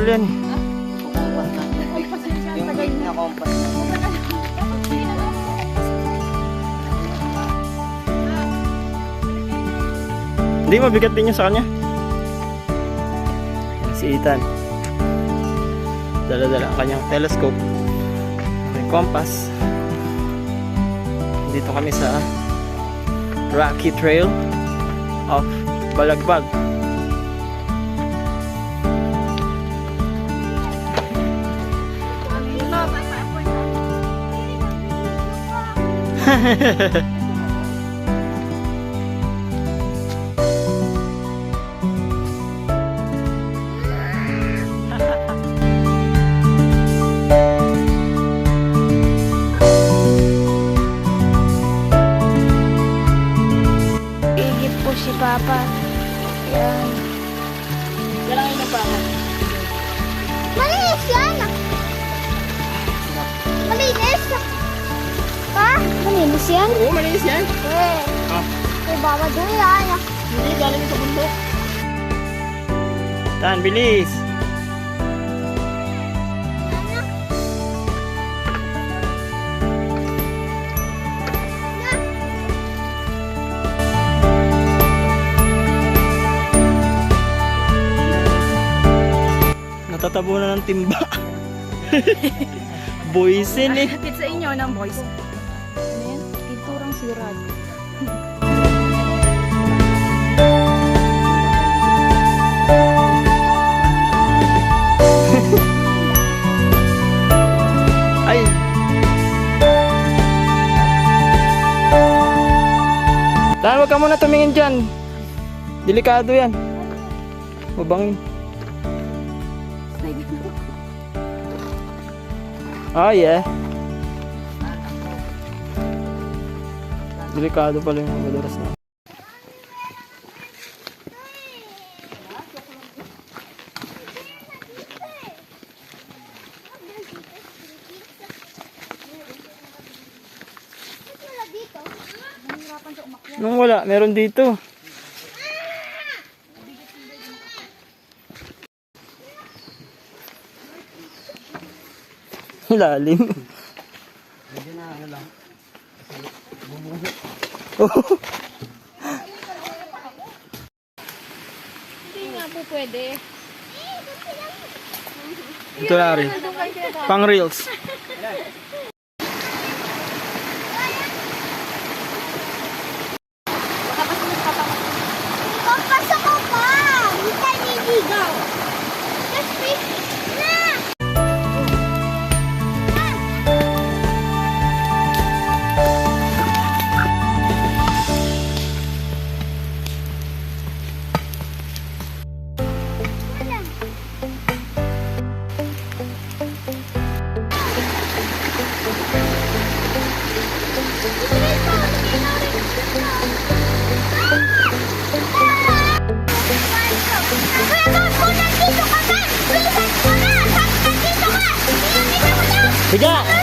metal yan eh. Yung big na compass. Hindi, mabigat din yun sa kanya. Yan si Ethan. Dala-dala ang kanyang telescope. May compass. Dito kami sa Rocky Trail of Balagbag. Igip po si Papa. Yan. Kailangan mo pa. Malinis yan! Malinis! Pa? Malinis yan? Oo, malinis yan. Eh. Kay Baba doon yan. Hindi, galing sa bundok. Tan, bilis! Natatabo na ng timba. Boysin eh. Hatid sa inyo ng boys. Ano yan? Pinturang sirad. Ay! Tan, huwag ka muna tumingin dyan. Delikado yan. Mabangin. Oh yeah. Delikado pala yung maduras na. Nung wala, meron dito. Lalim. Medyo na ano lang. Hindi nga po pwede. Ito na rin. Pang reels. Papasok ko pa! Hindi tayo niligaw. Let's fish na! Higa! Dito!